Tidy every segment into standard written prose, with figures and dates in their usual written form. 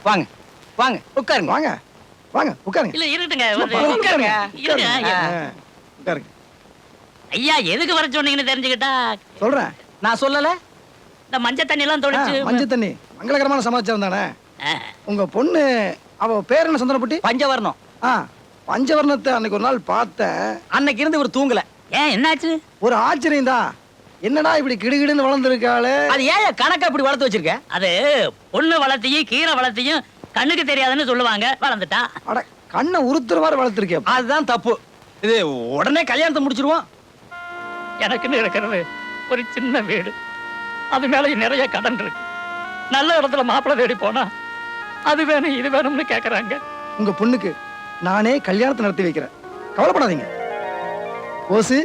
வாங்க வாங்க உட்காருங்க. வாங்க வாங்க உட்காருங்க. இல்ல இருக்கட்டுங்க. உட்காருங்க. உட்காருங்க. ஐயா எதுக்கு வர சொன்னீங்கன்னு தெரிஞ்சுக்கிட்டா சொல்றேன். நான் சொல்லல. இந்த மஞ்சள் தண்ணி எல்லாம் தொளிச்சு மஞ்சள் தண்ணி மங்களகரமான சமாச்சாரம் தானே. உங்க பொண்ணு அவ பேர் என்ன சந்தனப்பட்டி? பஞ்சவர்ணம். பஞ்சவர்ணத்தை அன்னைக்கு ஒரு நாள் பார்த்தேன். அன்னைக்கு இருந்து ஒரு தூங்கல. ஏன் என்னாச்சு? ஒரு ஆச்சரியம் தான். என்னடா இப்படி கிடுகிடுன்னு வளர்ந்துருக்காளே. அது ஏன் கணக்கா இப்படி வளர்த்து வச்சிருக்க? அது பொண்ணு வளர்த்தியும் கீரை வளர்த்தியும் கண்ணுக்கு தெரியாதுன்னு சொல்லுவாங்க. வளர்ந்துட்டா. அட கண்ணை உருத்துற மாதிரி வளர்த்துருக்கே. அதுதான் தப்பு. இது உடனே கல்யாணத்தை முடிச்சிருவோம். எனக்குன்னு இருக்கிறது ஒரு சின்ன வீடு. அது மேல நிறைய கடன் இருக்கு. நல்ல இடத்துல மாப்பிள்ளை தேடி போனா அது வேணும் இது வேணும்னு கேக்குறாங்க. உங்க பொண்ணுக்கு நானே கல்யாணத்தை நடத்தி வைக்கிறேன். கவலைப்படாதீங்க. போஸ்,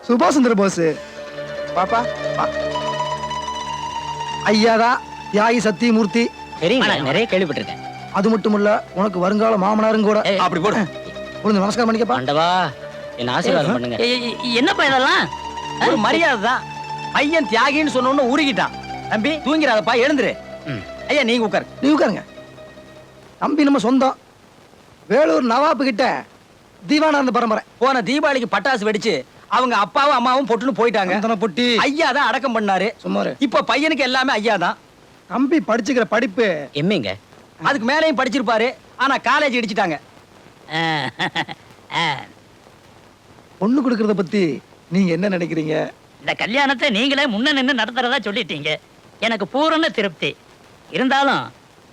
சுபாஷ் சந்திர போஸ். பாப்பா ஐயாதா தியாகி சத்தியமூர்த்தி. நிறைய கேள்விப்பட்டிருக்கேன். அது மட்டும் இல்ல உனக்கு வருங்கால மாமனாரும் கூட. அப்படி போடு. உனக்கு நமஸ்காரம் பண்ணிக்கப்பா. ஆண்டவா என்ன ஆசீர்வாதம் பண்ணுங்க. என்னப்பா இதெல்லாம்? ஒரு மரியாதை தான். பையன் தியாகின்னு சொன்னோன்னு உருகிட்டான். தம்பி தூங்கிறாதப்பா, எழுந்துரு. ஐயா நீங்க உட்காரு. நீ உட்காருங்க. தம்பி நம்ம சொந்தம். வேலூர் நவாப்பு கிட்ட தீவானந்த பரம்பரை. போன தீபாவளிக்கு பட்டாசு வெடிச்சு அவங்க அப்பாவும் அம்மாவும் பொட்டுன்னு போயிட்டாங்க. பொட்டி ஐயா தான் அடக்கம் பண்ணாரு. சும்மாரு. இப்ப பையனுக்கு எல்லாமே ஐயா தான். தம்பி படிச்சுக்கிற படிப்பு எம்மிங்க. அதுக்கு மேலேயும் படிச்சிருப்பாரு. ஆனா காலேஜ் இடிச்சிட்டாங்க. பொண்ணு கொடுக்கறத பத்தி நீங்க என்ன நினைக்கிறீங்க? இந்த கல்யாணத்தை நீங்களே முன்ன நின்று நடத்துறதா சொல்லிட்டீங்க. எனக்கு பூரண திருப்தி. இருந்தாலும்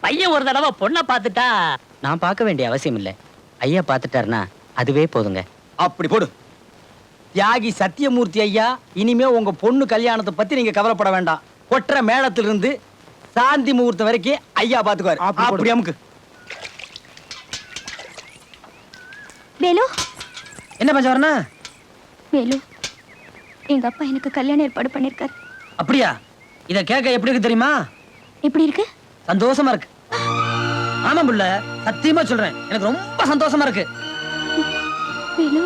பையன் ஒரு தடவை பொண்ணை பார்த்துட்டா நான் பார்க்க வேண்டிய அவசியம் இல்லை. ஐயா பார்த்துட்டாருன்னா அதுவே போதுங்க. அப்படி போடு. தியாகி சத்தியமூர்த்தி ஐயா, இனிமே உங்க பொண்ணு கல்யாணத்தை பத்தி நீங்க கவலைப்பட வேண்டாம். கொற்ற மேளத்திலிருந்து சாந்தி முகூர்த்தம் வரைக்கும் ஐயா பாத்துக்குவாரு. அப்படி அமுக்கு. வேலு, என்ன பஞ்சவரணா? வேலு, எங்க அப்பா எனக்கு கல்யாணம் ஏற்பாடு பண்ணிருக்காரு. அப்படியா? இத கேட்க எப்படி இருக்கு தெரியுமா? எப்படி இருக்கு? சந்தோஷமா இருக்கு. ஆமா புள்ள, சத்தியமா சொல்றேன், எனக்கு ரொம்ப சந்தோஷமா இருக்கு. வேலு,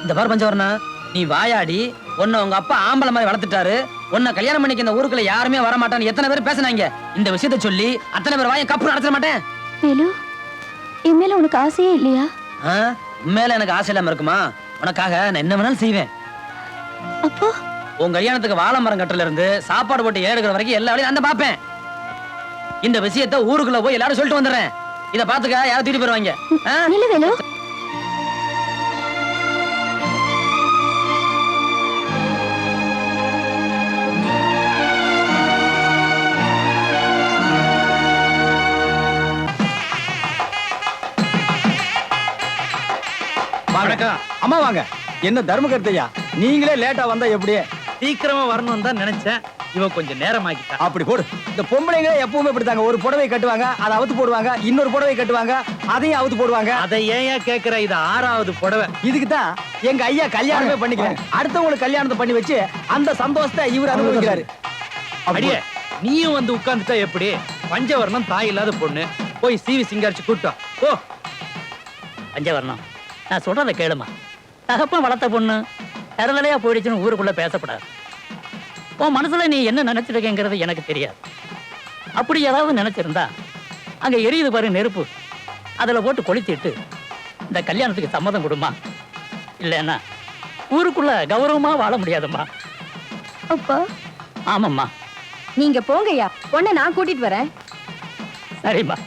இந்த பார் பஞ்சவரணா, நீ வாயாடி உன்னை உங்க அப்பா ஆம்பளை மாதிரி வளர்த்துட்டாரு. உன்னை கல்யாணம் பண்ணிக்க இந்த ஊருக்குள்ள யாருமே வர மாட்டான்னு எத்தனை பேர் பேசினாங்க. இந்த விஷயத்தை சொல்லி அத்தனை பேர் வாயை கப்பு நடத்த மாட்டேன். வேலு, என் மேல உனக்கு ஆசையே இல்லையா? உண்மையில எனக்கு ஆசை இல்லாம இருக்குமா? உனக்காக நான் என்ன வேணாலும் செய்வேன். அப்போ உன் கல்யாணத்துக்கு வாழை மரம் கட்டுல இருந்து சாப்பாடு போட்டு ஏழுகிற வரைக்கும் எல்லா வேலையும் நான் பாப்பேன். இந்த விஷயத்தை ஊருக்குள்ள போய் எல்லாரும் சொல்லிட்டு வந்துடுறேன். இத பாத்துக்க, யாரும் தூக்கிட்டு போயிருவாங்க. இல்ல வேலு, அம்மா வாங்க. என்ன தர்ம கருத்தையா, நீங்களே லேட்டா வந்தா எப்படி? சீக்கிரமா வரணும் தான் நினைச்சேன். இவன் கொஞ்சம் நேரமாக்கிட்டான். அப்படி போடு. இந்த பொம்பளைங்க எப்பவுமே இப்படித்தாங்க. ஒரு புடவை கட்டுவாங்க, அதை அவுத்து போடுவாங்க. இன்னொரு புடவை கட்டுவாங்க, அதையும் அவுத்து போடுவாங்க. அதை ஏன் கேக்குற? இது 6வது புடவை. இதுக்கு தான் எங்க ஐயா கல்யாணமே பண்ணிக்கிறேன். அடுத்தவங்களுக்கு கல்யாணத்தை பண்ணி வச்சு அந்த சந்தோஷத்தை இவர் அனுபவிக்கிறாரு. அடியே, நீயும் வந்து உட்கார்ந்துட்டா எப்படி? பஞ்சவர்ணம் தாய் இல்லாத பொண்ணு, போய் சீவி சிங்காரிச்சு கூட்டம் ஓ. பஞ்சவர்ணம், நான் சொல்றதை கேளுமா. தகப்பன் வளர்த்த பொண்ணு தருதலையா போயிடுச்சுன்னு ஊருக்குள்ள பேசப்படாது. உன் மனசுல நீ என்ன நினைச்சிருக்கேங்கிறது எனக்கு தெரியாது. அப்படி ஏதாவது நினைச்சிருந்தா அங்க எரியுது பாரு நெருப்பு, அதுல போட்டு கொளுத்திட்டு இந்த கல்யாணத்துக்கு சம்மதம் கொடுமா. இல்லைன்னா ஊருக்குள்ள கௌரவமா வாழ முடியாதும்மா. அப்பா. ஆமாம்மா. நீங்க போங்கய்யா, பொண்ணை நான் கூட்டிட்டு வரேன். சரிம்மா,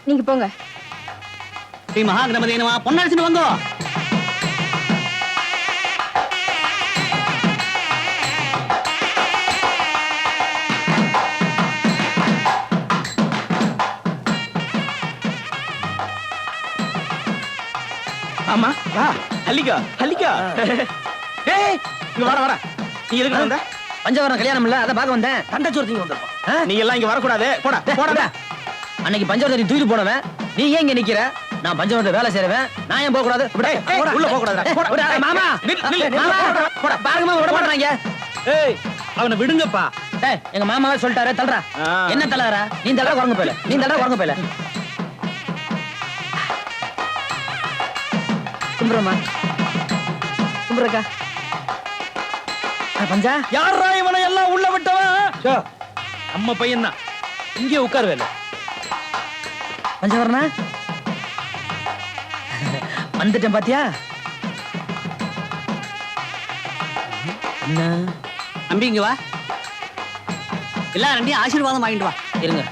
நீங்க போங்க. ஸ்ரீ மகாகணபதி நமஹ. பொண்ணடிச்சுட்டு வந்தோ. ஆமா அல்லிக்கா அல்லிக்கா. டேய் இங்க வர வர. நீ எதுக்கு வந்த? பஞ்சவரணம் கல்யாணம் இல்ல, அதை பார்க்க வந்தேன். தண்டச்சோரத்துக்கு வந்திருப்போம். நீ எல்லாம் இங்க வரக்கூடாது. போடா போடா. அன்னைக்கு பஞ்சவரத்தை தூக்கிட்டு போனவன் நீ ஏன் இங்க நிக்கிற? நான் பஞ்சவரத்தை வேலை செய்யறவன், நான் ஏன் போக கூடாது? உள்ள போக கூடாது. மாமா போடா, பாருங்க விட மாட்டாங்க. ஏய், அவனை விடுங்கப்பா. எங்க மாமாவே சொல்லிட்டாரு, தள்ளுறா. என்ன தள்ளாரா? நீ தள்ளா குரங்கு போயில, நீ தள்ளா குரங்கு போயில. கும்பிடுறமா கும்பிடுறக்கா. பஞ்சா, யாரா இவனை எல்லாம் உள்ள விட்டவன்? நம்ம பையன் தான். இங்கே உட்கார் வேலை. பஞ்சவரணா வந்துட்டேன் பாத்தியா? என்ன நம்பி இங்க வா. எல்லாரும் ரெண்டையும் ஆசீர்வாதம் வாங்கிட்டு வா. இருங்க.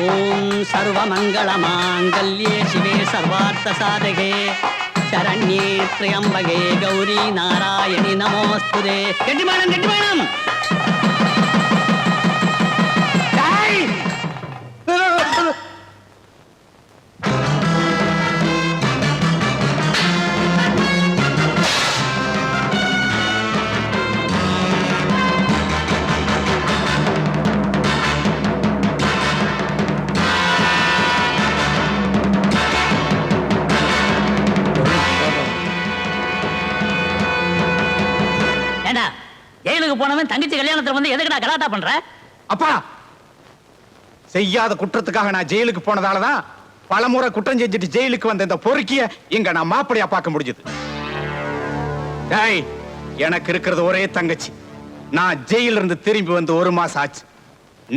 ஓம் சர்வமங்களமாங்கல்யே சிவே சர்வார்த்த சாதகே சரண்யே த்ரியம்பகே கௌரி நாராயணி நமோஸ்துதே. கெட்டிமானம் கெட்டிமானம். ஏண்டா ஜெயிலுக்கு போனவன் தங்கச்சி கல்யாணத்துல வந்து எதுக்குடா கலாட்டா பண்ற? அப்பா, செய்யாத குற்றத்துக்காக நான் ஜெயிலுக்கு போனதாலதான் பலமுறை குற்றம் செஞ்சுட்டு ஜெயிலுக்கு வந்த இந்த பொறுக்கிய இங்க நான் மாப்பிளையா பார்க்க முடிஞ்சது. டேய், எனக்கு இருக்கிறது ஒரே தங்கச்சி. நான் ஜெயில இருந்து திரும்பி வந்து 1 மாசம் ஆச்சு.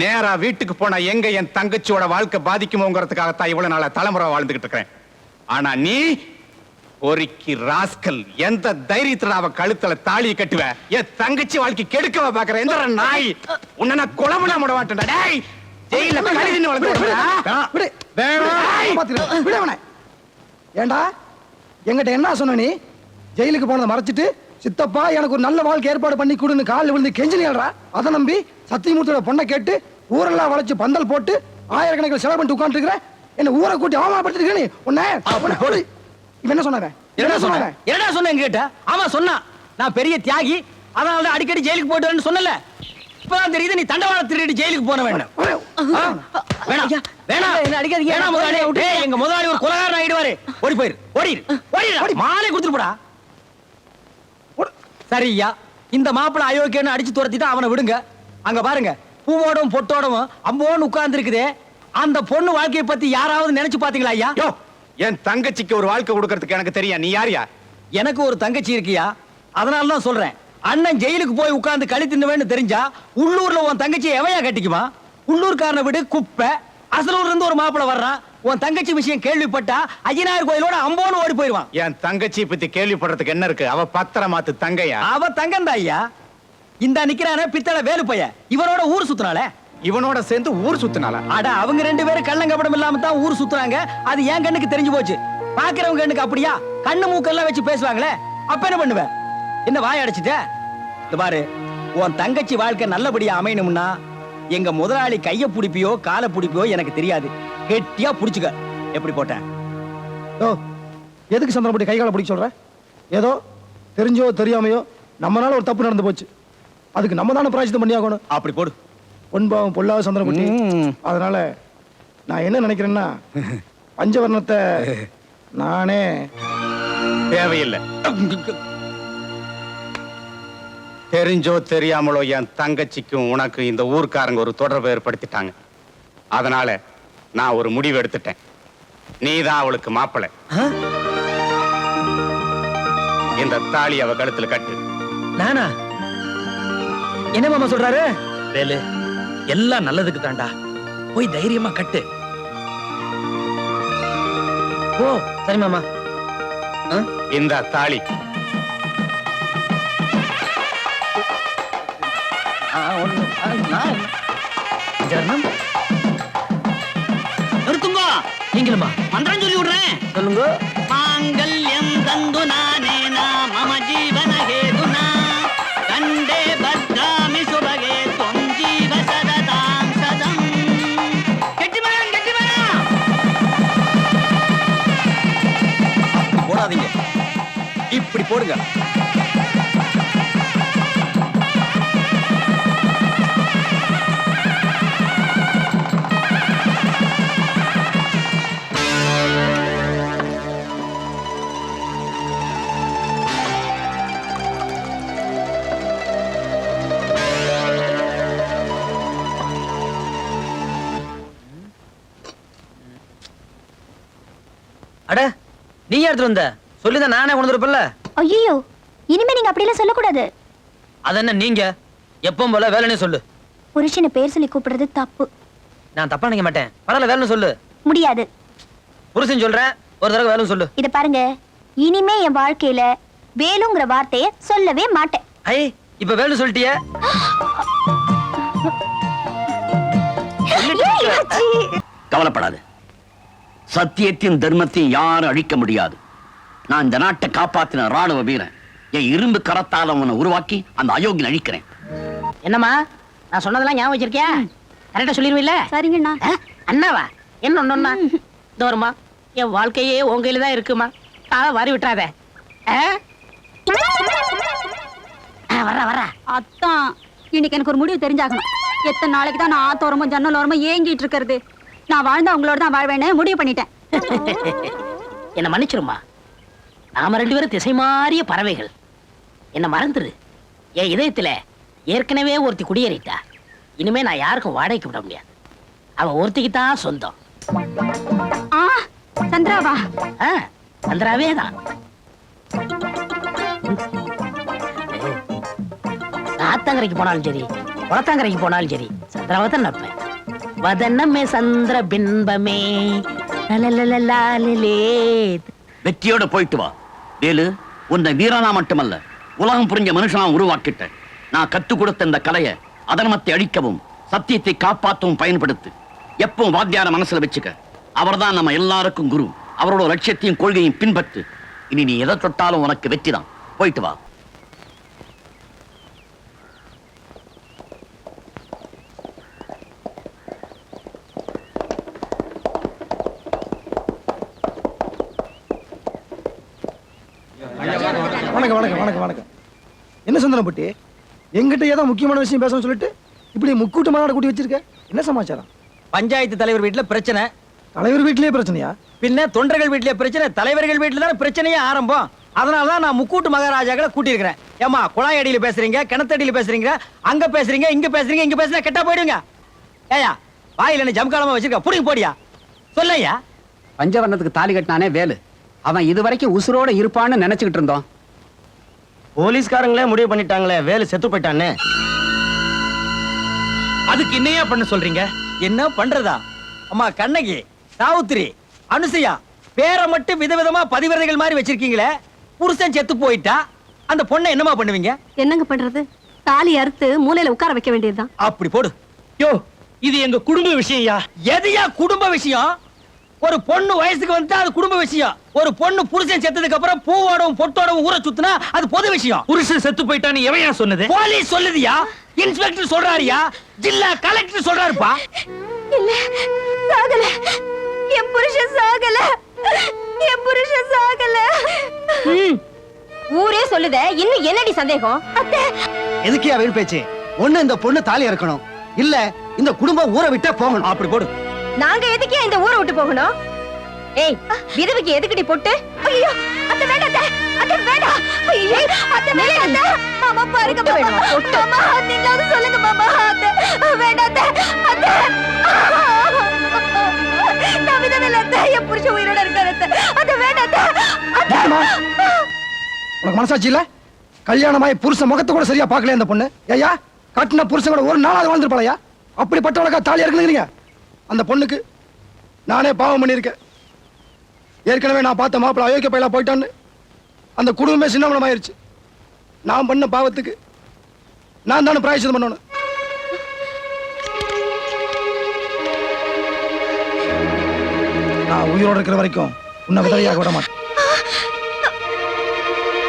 நேரா வீட்டுக்கு போனா எங்க என் தங்கச்சியோட வாழ்க்கை பாதிக்குமோங்கிறதுக்காகத்தான் இவ்வளவு நாளா தலைமுறை வாழ்ந்துகிட்டு இருக்கிறேன். ஆனா நீ பொறுக்கி ராஸ்கல், எந்த தைரியத்துல அவ கழுத்துல தாலியை கட்டுவ? என் தங்கச்சி வாழ்க்கை கெடுக்கவா பாக்குற? எந்த நாய் உன்னை நான் கொலை பண்ண விட மாட்டேன்டா. டேய், ஜெயில கழுதின்னு வளர்ந்து விடு. விடு அவனை. ஏண்டா எங்கிட்ட என்ன சொன்ன நீ? ஜெயிலுக்கு போனதை மறைச்சிட்டு சித்தப்பா எனக்கு ஒரு நல்ல வாழ்க்கை ஏற்பாடு பண்ணி கொடுன்னு காலில் விழுந்து கெஞ்சினியல்றா. அதை நம்பி சத்தியமூர்த்தியோட பொண்ணை கேட்டு ஊரெல்லாம் வளைச்சு பந்தல் போட்டு ஆயிரக்கணக்கில் செலவு பண்ணிட்டு உட்காந்துருக்கிற. என்ன ஊரை கூட்டி அவமானப்படுத்திருக்க நீ. உன்னை போடு. இவன் என்ன சொன்னாங்க? என்னடா சொன்ன கேட்ட? ஆமா சொன்னா. நான் பெரிய தியாகி, அதனால அடிக்கடி ஜெயிலுக்கு போயிட்டு வரேன்னு சொன்னல. இப்பதான் தெரியுது நீ தண்டவாளம் திருடி ஜெயிலுக்கு போன வேண்டாம். வேணாம் வேணாம், என்ன அடிக்காதீங்க. வேணாம் முதலாளி. டேய், எங்க முதலாளி ஒரு கொலைகாரன் ஆயிடுவாரு. ஓடி போயிரு, ஓடிரு. மாலை கொடுத்துட்டு போடா. சரியா, இந்த மாப்பிளை அயோக்கியன்னு அடிச்சு துரத்திட்டு அவனை விடுங்க. அங்க பாருங்க, பூவோடும் பொட்டோடும் அம்போன்னு உட்கார்ந்து இருக்குதே, அந்த பொண்ணு வாழ்க்கையை பத்தி யாராவது நினைச்சு பாத்தீங்களா ஐயா? யோ, என் தங்கச்சிக்கு ஒரு வாழ்க்கை கொடுக்கறதுக்கு எனக்கு தெரியும். நீ யாரியா? எனக்கு ஒரு தங்கச்சி இருக்கியா, அதனால தான் சொல்றேன். அண்ணன் ஜெயிலுக்கு போய் உட்கார்ந்து களி தின்னுவேன்னு தெரிஞ்சா உள்ளூர்ல உன் தங்கச்சியை எவையா கட்டிக்குமா? உள்ளூர்காரனை விடு குப்பை. அசலூர்ல இருந்து ஒரு மாப்பிளை வர்றான், உன் தங்கச்சி விஷயம் கேள்விப்பட்டா ஐயனார் கோயிலோட அம்போன்னு ஓடி போயிடுவான். என் தங்கச்சி பத்தி கேள்விப்படுறதுக்கு என்ன இருக்கு? அவ பத்திரமாத்து தங்கையா? அவ தங்கந்தா ஐயா. இந்த நிக்கிறானே பித்தளை வேலு பைய, இவனோட ஊர் சுத்தினாலே. இவனோட சேர்ந்து ஊர் சுத்தினால? அட, அவங்க 2 பேரும் கள்ளங்கப்படம் இல்லாம தான் ஊர் சுத்துறாங்க. அது என் கண்ணுக்கு தெரிஞ்சு போச்சு. பாக்குறவங்க கண்ணுக்கு அப்படியா? கண்ணு மூக்கெல்லாம் வச்சு பேசுவாங்களே, அப்ப என்ன பண்ணுவ? என்ன வாய் அடைச்சிட்ட? இந்த பாரு, உன் தங்கச்சி வாழ்க்கை நல்லபடியா அமையணும்னா எங்க முதலாளி கைய புடிப்பியோ காலை புடிப்பியோ எனக்கு தெரியாது, கெட்டியா புடிச்சுக்க. எப்படி போட்டேன்? ஓ, எதுக்கு சந்திரபடி கை காலை பிடிக்க சொல்ற? ஏதோ தெரிஞ்சோ தெரியாமையோ நம்மனால ஒரு தப்பு நடந்து போச்சு. அதுக்கு நம்ம தானே பிராயச்சித்தம் பண்ணி ஆகணும். அப்படி போடு. பொன்பாவம் பொல்லாத சந்திரகுட்டி. அதனால நான் என்ன நினைக்கிறேன்னா, பஞ்சவர்ணத்தை நானே தேவையில்லை. தெரிஞ்சோ தெரியாமலோ என் தங்கச்சிக்கும் உனக்கு இந்த ஊர்க்காரங்க ஒரு தொடர்பு ஏற்படுத்திட்டாங்க. அதனால நான் ஒரு முடிவு எடுத்துட்டேன். நீதான் அவளுக்கு மாப்பிள்ளை. இந்த தாலி அவ கழுத்துல கட்டு. நானா? என்ன மாமா சொல்றாரு? வேலு, எல்லாம் நல்லதுக்கு தாண்டா. போய் தைரியமா கட்டு. ஓ சரி மாமா. இந்த தாலி நிறுத்துங்க. நீங்களுமா? மந்திரம் சொல்லி விடுறேன். சொல்லுங்க. மாங்கல்யம் தந்து நானே மம ஜீவன ஹேதுனா கண்டே பத்ராமி சுபகே தொம் ஜீவ சததாம் சதம். கெட்டிமரம் கெட்டிமரம். போடாதீங்க, இப்படி போடுங்க. அட நீ எடுத்துட்டு வந்த சொல்லிதான் நானே கொண்டு வந்துருப்பல. ஐயோ, இனிமே நீங்க அப்படிலாம் சொல்லக்கூடாது. அது என்ன நீங்க எப்பவும் போல வேலைன்னு சொல்லு. புருஷனை பேர் சொல்லி கூப்பிடுறது தப்பு. நான் தப்பா நினைக்க மாட்டேன். பரவாயில்ல வேலைன்னு சொல்லு. முடியாது. புருஷன் சொல்றேன், ஒரு தடவை வேலைன்னு சொல்லு. இத பாருங்க, இனிமே என் வாழ்க்கையில வேலுங்கிற வார்த்தைய சொல்லவே மாட்டேன். ஐ இப்ப வேலைன்னு சொல்லிட்டிய. கவலைப்படாது. சத்தியத்தின் தர்மத்தையும் யாரும் அழிக்க முடியாது. நான் இந்த நாட்டை காப்பாத்தின ராணுவ வீரன். என் இரும்பு கரத்தால் அவனை உருவாக்கி அந்த அயோக்கியனை அழிக்கிறேன். என்னம்மா நான் சொன்னதெல்லாம் ஞாபகம் வச்சிருக்கியா? கரெக்டா சொல்லிருவீல்ல? சரிங்கண்ணா. அண்ணாவா? என்ன ஒண்ணுன்னா தோறுமா என் வாழ்க்கையே உங்க கையில தான் இருக்குமா. வாரி விட்டுறாத. வர அத்தான், இன்னைக்கு எனக்கு ஒரு முடிவு தெரிஞ்சாகணும். எத்தனை நாளைக்கு தான் நான் ஆத்தோரமும் ஜன்னல் ஓரமும் ஏங்கிட்டு இருக்கிறது? நான் வாழ்ந்தா உங்களோட தான் வாழ்வேன்னு முடிவு பண்ணிட்டேன். என்ன மன்னிச்சிருமா. நாம 2 பேரும் திசை மாறிய பறவைகள். என்ன மறந்துரு. என் இதயத்துல ஏற்கனவே ஒருத்தி குடியேறிட்டா. இனிமே நான் யாருக்கும் வாடகைக்கு விட முடியாது. அவன் ஒருத்திக்கு தான் சொந்தம். சந்திராவா? சந்திராவே தான். ஆத்தங்கரைக்கு போனாலும் சரி, குளத்தாங்கரைக்கு போனாலும் சரி, சந்திராவை தான் நப்பேன். வதனமே சந்திர பின்பமே. வெற்றியோட போயிட்டு வா வேலு. உன்னை வீரனா மட்டுமல்ல, உலகம் புரிஞ்ச மனுஷனா உருவாக்கிட்ட. நான் கத்து கொடுத்த இந்த கலையை அதர்மத்தை அழிக்கவும் சத்தியத்தை காப்பாற்றவும் பயன்படுத்து. எப்பவும் வாத்தியார மனசுல வச்சுக்க. அவர்தான் நம்ம எல்லாருக்கும் குரு. அவரோட லட்சியத்தையும் கொள்கையும் பின்பற்று. இனி நீ எதை தொட்டாலும் உனக்கு வெற்றி தான். போயிட்டு வா. வணக்கம் வணக்கம் வணக்கம் வணக்கம். என்ன சுந்தரம்பட்டி, எங்கிட்ட ஏதோ முக்கியமான விஷயம் பேசணும்னு சொல்லிட்டு இப்படி முக்கூட்டு மாநாடு கூட்டி வச்சிருக்க? என்ன சமாச்சாரம்? பஞ்சாயத்து தலைவர் வீட்டுல பிரச்சனை. தலைவர் வீட்டிலேயே பிரச்சனையா? பின்ன தொண்டர்கள் வீட்லயே பிரச்சனை, தலைவர்கள் வீட்டுல தானே பிரச்சனையே ஆரம்பம். அதனாலதான் நான் முக்கூட்டு மகாராஜாக்களை கூட்டியிருக்கிறேன். ஏமா, குழாய் அடியில பேசுறீங்க, கிணத்தடியில பேசுறீங்க, அங்க பேசுறீங்க, இங்க பேசுறீங்க, இங்க பேசுனா கெட்டா போயிடுங்க. ஏயா, வாயில என்ன ஜம்காலமா வச்சிருக்க? புடிங்க போடியா. சொல்லையா. பஞ்சவர்ணத்துக்கு தாலி கட்டினானே வேலு, அவன் இதுவரைக்கும் உசுரோட இருப்பான்னு நினைச்சுக்கிட்டு இருந்தோம். போலீஸ்காரங்களே முடிவு பண்ணிட்டாங்களே வேலு செத்து போயிட்டான்னு. அதுக்கு என்னையா பண்ண சொல்றீங்க? என்ன பண்றதா? அம்மா கண்ணகி, சாவுத்திரி, அனுசையா பேரை மட்டும் விதவிதமா பதிவிரதைகள் மாதிரி வச்சிருக்கீங்களே. புருஷன் செத்து போயிட்டா அந்த பொண்ணை என்னமா பண்ணுவீங்க? என்னங்க பண்றது? தாலி அறுத்து மூலையில உட்கார வைக்க வேண்டியதுதான். அப்படி போடு. யோ, இது எங்க குடும்ப விஷயம்யா. எதையா குடும்ப விஷயம்? ஒரு பொண்ணு வயசுக்கு வந்துட்டா அது குடும்ப விஷயம். ஒரு பொண்ணு புருஷன் செத்ததுக்கு அப்புறம் பூவோடவும் பொட்டோடவும் ஊரை சுத்தினா அது பொது விஷயம். புருஷன் செத்து போயிட்டான்னு எவையா சொன்னது? போலீஸ் சொல்லுதியா, இன்ஸ்பெக்டர் சொல்றாருயா, ஜில்லா கலெக்டர் சொல்றாருப்பா. இல்ல, சாகல. என் புருஷன் சாகல. என் புருஷன் சாகல. ஊரே சொல்லுதே, இன்னும் என்னடி சந்தேகம்? அத்தை, எதுக்கே அவள் பேச்சு? ஒண்ணு இந்த பொண்ணு தாலி இறக்கணும், இல்ல இந்த குடும்பம் ஊரை விட்டே போகணும். அப்படி போடு. நாங்க எதுக்கே இந்த ஊரை விட்டு போகணும்? ஏய், விதவைக்கு எதுக்குடி பொட்டு? ஐயோ, அத்தை வேண்டாம், அத்தை வேண்டாம். ஐயோ, அத்தை வேண்டாம். மாமா பாருங்க மாமா. மாமா, நீங்களாவது சொல்லுங்க மாமா. அத்தை வேண்டாம், அத்தை. நான் விதவை இல்ல அத்தை. என் புருஷன் உயிரோட இருக்காரு அத்தை. அத்தை வேண்டாம் அத்தை. உனக்கு மனசாட்சி இல்ல? கல்யாணமாய் புருஷன் முகத்தை கூட சரியா பார்க்கல இந்த பொண்ணு. ஏயா, கட்டின புருஷன் கூட ஒரு நாளாவது வாழ்ந்துருப்பாளையா? அப்படிப்பட்டவளக்கா தாலி இறக்குறீங்க? அந்த பொண்ணுக்கு நானே பாவம் பண்ணியிருக்கேன். ஏற்கனவே நான் பார்த்த மாப்பிள்ள அயோக்கிய பையலா போயிட்டான்னு அந்த குடும்பமே சின்னமனம் ஆயிருச்சு. நான் பண்ண பாவத்துக்கு நான் தானே பிராயச்சித்தம் பண்ணணும். நான் உயிரோடு இருக்கிற வரைக்கும் உன்னை விதவையாக விட மாட்டேன்.